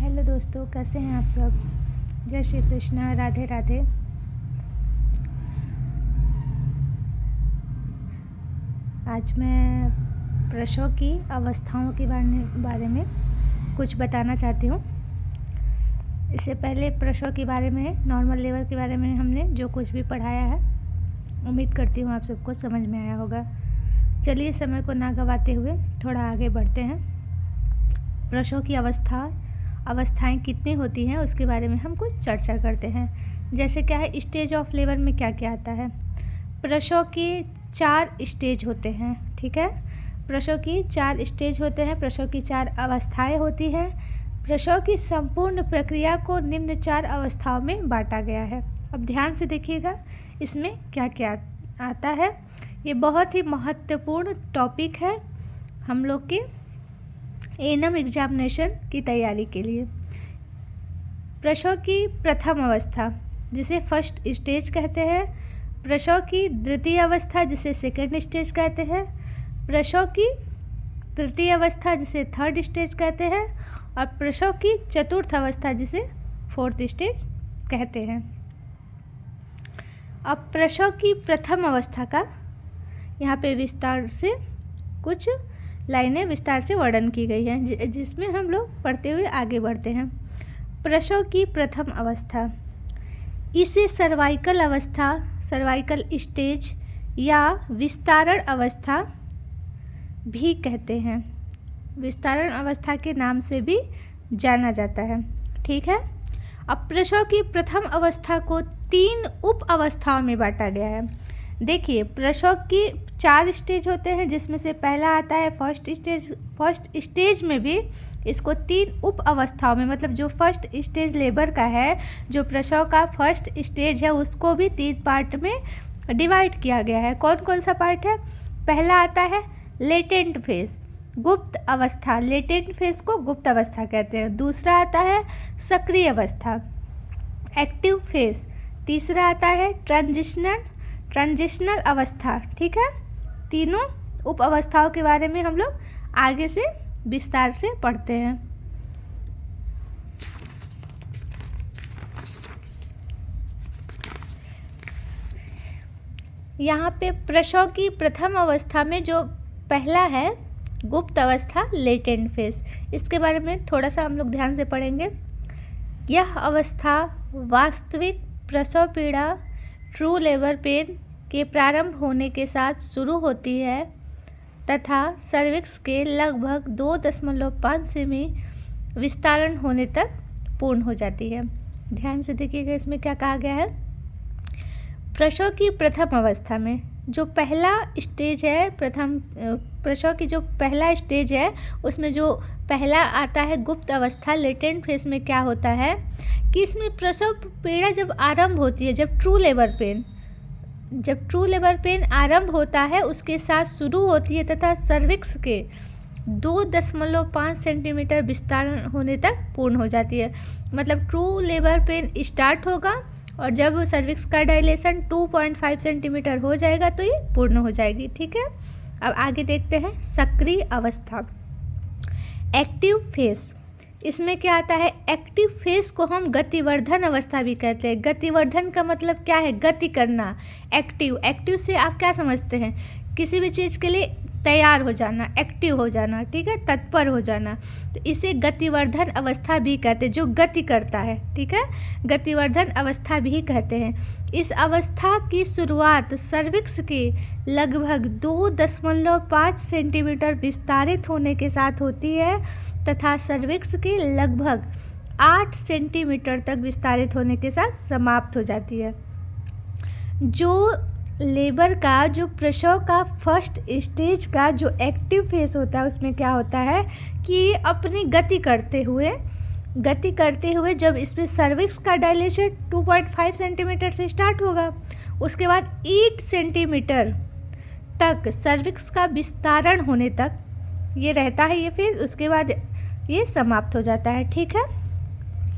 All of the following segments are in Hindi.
हेलो दोस्तों, कैसे हैं आप सब। जय श्री कृष्ण, राधे राधे। आज मैं प्रसव की अवस्थाओं के बारे में कुछ बताना चाहती हूँ। इससे पहले प्रसव के बारे में, नॉर्मल लेबर के बारे में हमने जो कुछ भी पढ़ाया है, उम्मीद करती हूँ आप सबको समझ में आया होगा। चलिए समय को ना गंवाते हुए थोड़ा आगे बढ़ते हैं। प्रसव की अवस्थाएं कितनी होती हैं उसके बारे में हम कुछ चर्चा करते हैं। जैसे क्या है, स्टेज ऑफ लेबर में क्या क्या आता है। प्रसव के 4 स्टेज होते हैं, ठीक है। प्रसव की 4 स्टेज होते हैं, प्रसव की 4 अवस्थाएं होती हैं। प्रसव की संपूर्ण प्रक्रिया को निम्न 4 अवस्थाओं में बांटा गया है। अब ध्यान से देखिएगा इसमें क्या क्या आता है। ये बहुत ही महत्वपूर्ण टॉपिक है हम लोग के एनम एग्जामिनेशन की तैयारी के लिए। प्रसव की प्रथम अवस्था जिसे फर्स्ट स्टेज कहते हैं, प्रसव की द्वितीय अवस्था जिसे सेकंड स्टेज कहते हैं, प्रसव की तृतीय अवस्था जिसे थर्ड स्टेज कहते हैं, और प्रसव की चतुर्थ अवस्था जिसे फोर्थ स्टेज कहते हैं। अब प्रसव की प्रथम अवस्था का यहाँ पे विस्तार से कुछ लाइनें विस्तार से वर्णन की गई हैं, जिसमें हम लोग पढ़ते हुए आगे बढ़ते हैं। प्रसव की प्रथम अवस्था, इसे सर्वाइकल अवस्था, सर्वाइकल स्टेज या विस्तारण अवस्था भी कहते हैं। विस्तारण अवस्था के नाम से भी जाना जाता है, ठीक है। अब प्रसव की प्रथम अवस्था को 3 उप अवस्थाओं में बांटा गया है। देखिए, प्रसव की 4 स्टेज होते हैं, जिसमें से पहला आता है फर्स्ट स्टेज। फर्स्ट स्टेज में भी इसको 3 उप अवस्थाओं में, मतलब जो फर्स्ट स्टेज लेबर का है, जो प्रसव का फर्स्ट स्टेज है, उसको भी 3 पार्ट में डिवाइड किया गया है। कौन कौन सा पार्ट है? पहला आता है लेटेंट फेज, गुप्त अवस्था। लेटेंट फेज को गुप्त अवस्था कहते हैं। दूसरा आता है सक्रिय अवस्था, एक्टिव फेज। तीसरा आता है ट्रांजिशनल अवस्था, ठीक है। तीनों उप अवस्थाओं के बारे में हम लोग आगे से विस्तार से पढ़ते हैं। यहाँ पे प्रसव की प्रथम अवस्था में जो पहला है गुप्त अवस्था, लेटेंट फेज, इसके बारे में थोड़ा सा हम लोग ध्यान से पढ़ेंगे। यह अवस्था वास्तविक प्रसव पीड़ा, ट्रू लेबर पेन के प्रारंभ होने के साथ शुरू होती है तथा सर्विक्स के लगभग 2.5 सेमी विस्तारण होने तक पूर्ण हो जाती है। ध्यान से देखिएगा इसमें क्या कहा गया है। प्रसव की प्रथम अवस्था में जो पहला स्टेज है, प्रसव की जो पहला स्टेज है, उसमें जो पहला आता है गुप्त अवस्था, लेटेंट फेज में क्या होता है कि इसमें प्रसव पीड़ा जब आरंभ होती है, जब ट्रू लेबर पेन आरंभ होता है, उसके साथ शुरू होती है तथा सर्विक्स के 2.5 सेंटीमीटर विस्तारण होने तक पूर्ण हो जाती है। मतलब ट्रू लेबर पेन स्टार्ट होगा और जब सर्विक्स का डायलेशन 2.5 सेंटीमीटर हो जाएगा तो ये पूर्ण हो जाएगी, ठीक है। अब आगे देखते हैं सक्रिय अवस्था, एक्टिव फेज। इसमें क्या आता है? एक्टिव फेज को हम गतिवर्धन अवस्था भी कहते हैं। गतिवर्धन का मतलब क्या है? गति करना। एक्टिव से आप क्या समझते हैं? किसी भी चीज़ के लिए तैयार हो जाना, एक्टिव हो जाना, ठीक है, तत्पर हो जाना। तो इसे गतिवर्धन अवस्था भी कहते हैं, जो गति करता है, ठीक है, गतिवर्धन अवस्था भी कहते हैं। इस अवस्था की शुरुआत सर्विक्स के लगभग 2.5 सेंटीमीटर विस्तारित होने के साथ होती है तथा सर्विक्स के लगभग 8 सेंटीमीटर तक विस्तारित होने के साथ समाप्त हो जाती है। जो लेबर का, जो प्रसव का फर्स्ट स्टेज का जो एक्टिव फेज होता है, उसमें क्या होता है कि अपनी गति करते हुए जब इसमें सर्विक्स का डायलेशन 2.5 सेंटीमीटर से स्टार्ट होगा, उसके बाद 8 सेंटीमीटर तक सर्विक्स का विस्तारण होने तक ये रहता है ये फेज, उसके बाद ये समाप्त हो जाता है, ठीक है।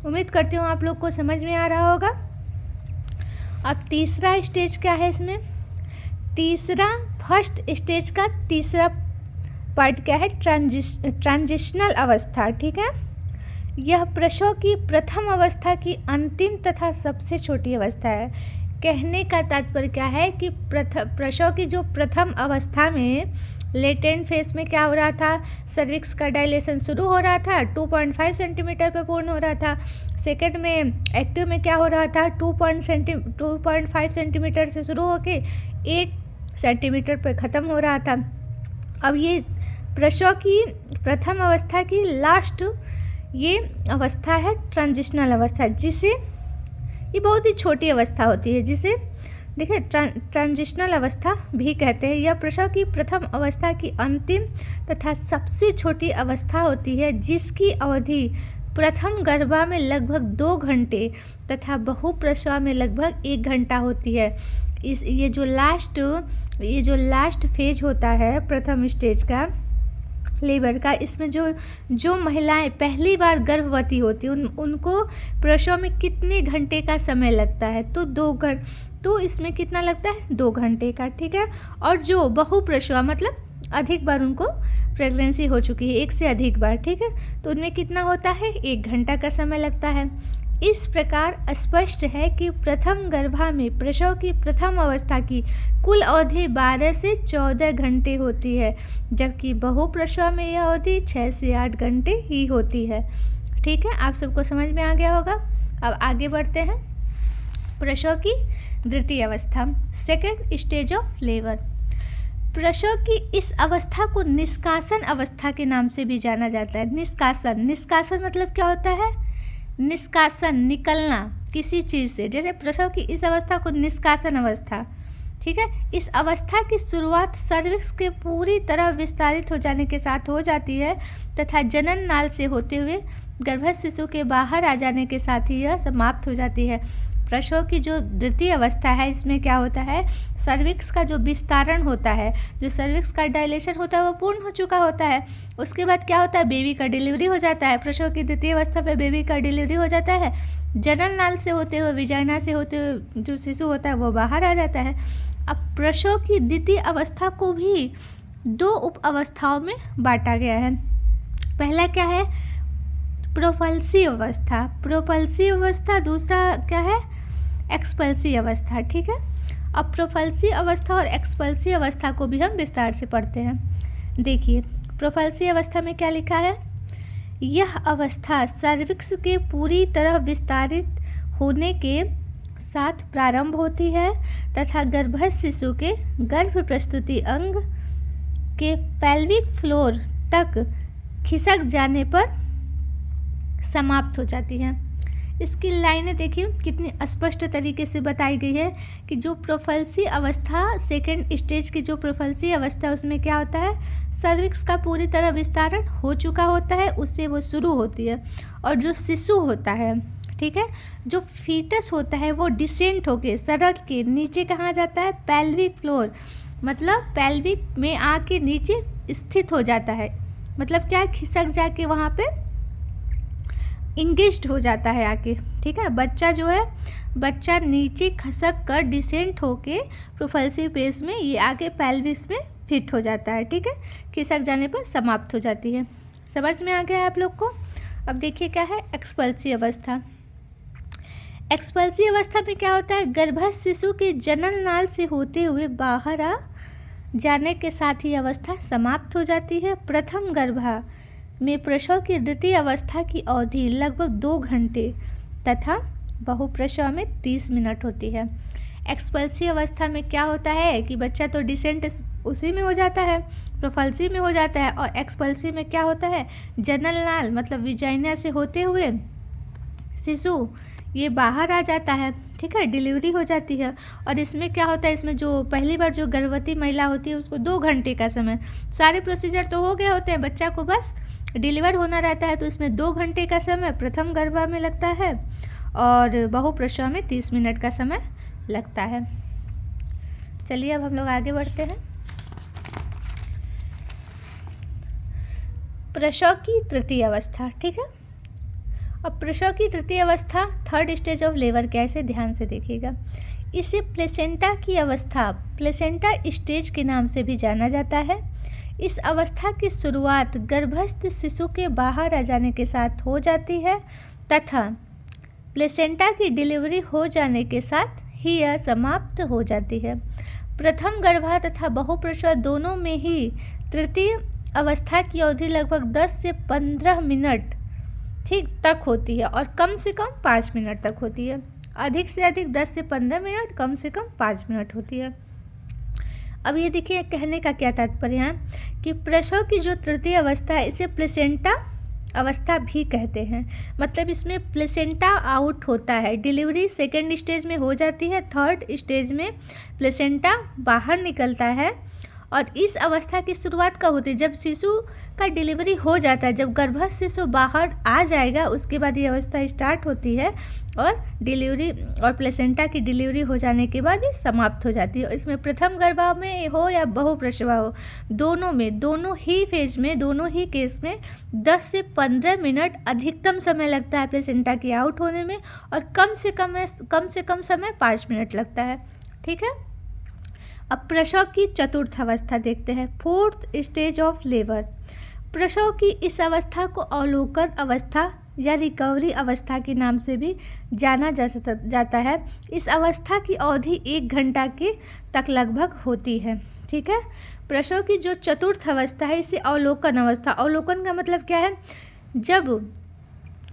उम्मीद करती हूँ आप लोग को समझ में आ रहा होगा। अब तीसरा स्टेज क्या है इसमें? फर्स्ट स्टेज का तीसरा पार्ट क्या है? ट्रांजिशनल अवस्था, ठीक है। यह प्रसव की प्रथम अवस्था की अंतिम तथा सबसे छोटी अवस्था है। कहने का तात्पर्य क्या है कि प्रसव की जो प्रथम अवस्था में लेटेंट फेज में क्या हो रहा था, सर्विक्स का डायलेशन शुरू हो रहा था, 2.5 सेंटीमीटर पर पूर्ण हो रहा था। सेकेंड में एक्टिव में क्या हो रहा था, 2.5 सेंटीमीटर से शुरू होके 8 सेंटीमीटर पर ख़त्म हो रहा था। अब ये प्रसव की प्रथम अवस्था की लास्ट ये अवस्था है ट्रांजिशनल अवस्था, जिसे ये बहुत ही छोटी अवस्था होती है, जिसे देखिए ट्रांजिशनल अवस्था भी कहते हैं। यह प्रसव की प्रथम अवस्था की अंतिम तथा सबसे छोटी अवस्था होती है, जिसकी अवधि प्रथम गर्भा में लगभग 2 घंटे तथा बहुप्रसव में लगभग 1 घंटा होती है। ये जो लास्ट फेज होता है प्रथम स्टेज का लेबर का, इसमें जो महिलाएं पहली बार गर्भवती होती हैं उनको प्रसव में कितने घंटे का समय लगता है, तो 2 घंटे, तो इसमें कितना लगता है, 2 घंटे का, ठीक है। और जो बहुप्रसव मतलब अधिक बार उनको प्रेगनेंसी हो चुकी है, 1 से अधिक बार, ठीक है, तो उनमें कितना होता है, 1 घंटा का समय लगता है। इस प्रकार स्पष्ट है कि प्रथम गर्भा में प्रसव की प्रथम अवस्था की कुल अवधि 12 से 14 घंटे होती है, जबकि बहुप्रसव में यह अवधि 6 से 8 घंटे ही होती है। ठीक है, आप सबको समझ में आ गया होगा। अब आगे बढ़ते हैं। प्रसव की द्वितीय अवस्था, सेकेंड स्टेज ऑफ लेबर। प्रसव की इस अवस्था को निष्कासन अवस्था के नाम से भी जाना जाता है। निष्कासन मतलब क्या होता है, निष्कासन, निकलना किसी चीज़ से, जैसे प्रसव की इस अवस्था को निष्कासन अवस्था, ठीक है। इस अवस्था की शुरुआत सर्विक्स के पूरी तरह विस्तारित हो जाने के साथ हो जाती है तथा जनन नाल से होते हुए गर्भस्थ शिशु के बाहर आ जाने के साथ ही यह समाप्त हो जाती है। प्रसव की जो द्वितीय अवस्था है, इसमें क्या होता है, सर्विक्स का जो विस्तारण होता है, जो सर्विक्स का डायलेशन होता है वो पूर्ण हो चुका होता है। उसके बाद क्या होता है, बेबी का डिलीवरी हो जाता है। प्रसव की द्वितीय अवस्था पे बेबी का डिलीवरी हो जाता है। जनन नाल से होते हुए, विजाइना से होते हुए जो शिशु होता है वो बाहर आ जाता है। अब प्रसव की द्वितीय अवस्था को भी 2 उप अवस्थाओं में बांटा गया है। पहला क्या है, प्रोपल्सिव अवस्था। प्रोपल्सिव अवस्था, दूसरा क्या है, एक्सपल्सिव अवस्था, ठीक है। अब प्रोपल्सिव अवस्था और एक्सपल्सिव अवस्था को भी हम विस्तार से पढ़ते हैं। देखिए, प्रोपल्सिव अवस्था में क्या लिखा है, यह अवस्था सर्विक्स के पूरी तरह विस्तारित होने के साथ प्रारंभ होती है तथा गर्भस्थ शिशु के गर्भ प्रस्तुति अंग के पेल्विक फ्लोर तक खिसक जाने पर समाप्त हो जाती है। इसकी लाइनें देखिए कितनी स्पष्ट तरीके से बताई गई है कि जो प्रोपल्सिव अवस्था, सेकेंड स्टेज की जो प्रोपल्सिव अवस्था है, उसमें क्या होता है, सर्विक्स का पूरी तरह विस्तारण हो चुका होता है, उससे वो शुरू होती है। और जो शिशु होता है, ठीक है, जो फीटस होता है वो डिसेंट होके सरक के नीचे कहाँ जाता है, पेल्विक फ्लोर, मतलब पेल्विक में आके नीचे स्थित हो जाता है। मतलब क्या, खिसक जाके वहाँ पे इंगेज्ड हो जाता है आके, ठीक है। बच्चा जो है, बच्चा नीचे खसक कर डिसेंट होके प्रोपल्सिव फेज में ये आगे पेल्विस में फिट हो जाता है, ठीक है। खिसक जाने पर समाप्त हो जाती है। समझ में आ गया आप लोग को। अब देखिए क्या है एक्सपल्सिव अवस्था। एक्सपल्सिव अवस्था में क्या होता है, गर्भस्थ शिशु के जनन नाल से होते हुए बाहर आ जाने के साथ ही अवस्था समाप्त हो जाती है। प्रथम गर्भा में प्रसव की द्वितीय अवस्था की अवधि लगभग 2 घंटे तथा बहुप्रसव में 30 मिनट होती है। एक्सपल्सिव अवस्था में क्या होता है कि बच्चा तो डिसेंट उसी में हो जाता है, प्रोपल्सिव में हो जाता है, और एक्सपल्सिव में क्या होता है, जनन नाल मतलब विजाइना से होते हुए शिशु ये बाहर आ जाता है, ठीक है, डिलीवरी हो जाती है। और इसमें क्या होता है, इसमें जो पहली बार जो गर्भवती महिला होती है उसको 2 घंटे का समय, सारे प्रोसीजर तो हो गए होते हैं, बच्चा को बस डिलीवर होना रहता है, तो इसमें 2 घंटे का समय प्रथम गर्भा में लगता है और बहुप्रसव में 30 मिनट का समय लगता है। चलिए अब हम लोग आगे बढ़ते हैं। प्रसव की तृतीय अवस्था, ठीक है। अब प्रसव की तृतीय अवस्था, थर्ड स्टेज ऑफ लेबर, कैसे ध्यान से देखिएगा। इसे प्लेसेंटा की अवस्था, प्लेसेंटा स्टेज के नाम से भी जाना जाता है। इस अवस्था की शुरुआत गर्भस्थ शिशु के बाहर आ जाने के साथ हो जाती है तथा प्लेसेंटा की डिलीवरी हो जाने के साथ ही यह समाप्त हो जाती है। प्रथम गर्भा तथा बहुप्रसव दोनों में ही तृतीय अवस्था की अवधि लगभग 10 से 15 मिनट ठीक तक होती है और कम से कम 5 मिनट तक होती है। अधिक से अधिक 10 से 15 मिनट, कम से कम 5 मिनट होती है। अब ये देखिए कहने का क्या तात्पर्य है कि प्रसव की जो तृतीय अवस्था है इसे प्लेसेंटा अवस्था भी कहते हैं। मतलब इसमें प्लेसेंटा आउट होता है, डिलीवरी सेकेंड स्टेज में हो जाती है, थर्ड स्टेज में प्लेसेंटा बाहर निकलता है। और इस अवस्था की शुरुआत कब होती है? जब शिशु का डिलीवरी हो जाता है, जब गर्भस्थ शिशु बाहर आ जाएगा उसके बाद ये अवस्था स्टार्ट होती है और डिलीवरी और प्लेसेंटा की डिलीवरी हो जाने के बाद ये समाप्त हो जाती है। इसमें प्रथम गर्भा में हो या बहुप्रसवा हो, दोनों में, दोनों ही फेज में, दोनों ही केस में 10 से 15 मिनट अधिकतम समय लगता है प्लेसेंटा की आउट होने में और कम से कम समय 5 मिनट लगता है। ठीक है। अब प्रसव की चतुर्थ अवस्था देखते हैं, फोर्थ स्टेज ऑफ लेबर। प्रसव की इस अवस्था को अवलोकन अवस्था या रिकवरी अवस्था के नाम से भी जाना जाता है। इस अवस्था की अवधि 1 घंटा के तक लगभग होती है। ठीक है। प्रसव की जो चतुर्थ अवस्था है इसे अवलोकन अवस्था, अवलोकन का मतलब क्या है? जब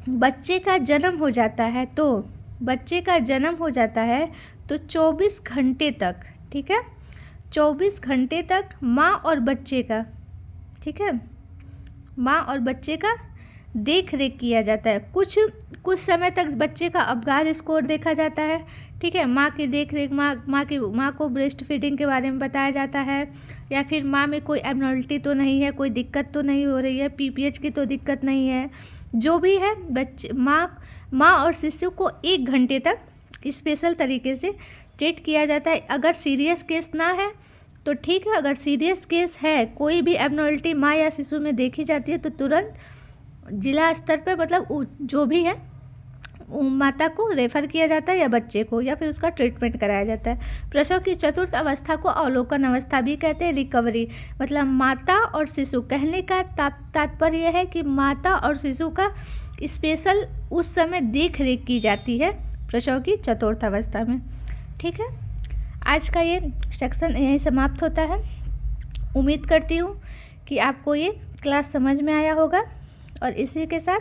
बच्चे का जन्म हो जाता है तो 24 घंटे तक, ठीक है, 24 घंटे तक माँ और बच्चे का, ठीक है, माँ और बच्चे का देख रेख किया जाता है। कुछ समय तक बच्चे का अपगार स्कोर देखा जाता है। ठीक है। माँ की देख रेख, माँ को ब्रेस्ट फीडिंग के बारे में बताया जाता है, या फिर माँ में कोई एबनॉर्मलिटी तो नहीं है, कोई दिक्कत तो नहीं हो रही है, पीपीएच की तो दिक्कत नहीं है, जो भी है बच्चे माँ और शिशु को 1 घंटे तक स्पेशल तरीके से ट्रीट किया जाता है। अगर सीरियस केस ना है तो ठीक है, अगर सीरियस केस है, कोई भी एबनॉर्मलिटी माँ या शिशु में देखी जाती है तो तुरंत जिला स्तर पर, मतलब जो भी है, माता को रेफ़र किया जाता है या बच्चे को, या फिर उसका ट्रीटमेंट कराया जाता है। प्रसव की चतुर्थ अवस्था को अवलोकन अवस्था भी कहते हैं। रिकवरी मतलब माता और शिशु, कहने का तात्पर्य यह है कि माता और शिशु का स्पेशल उस समय देख रेख की जाती है प्रसव की चतुर्थ अवस्था में। ठीक है। आज का ये सेक्शन यहीं समाप्त होता है। उम्मीद करती हूँ कि आपको ये क्लास समझ में आया होगा और इसी के साथ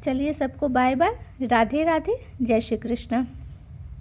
चलिए सबको बाय बाय, राधे राधे, जय श्री कृष्ण।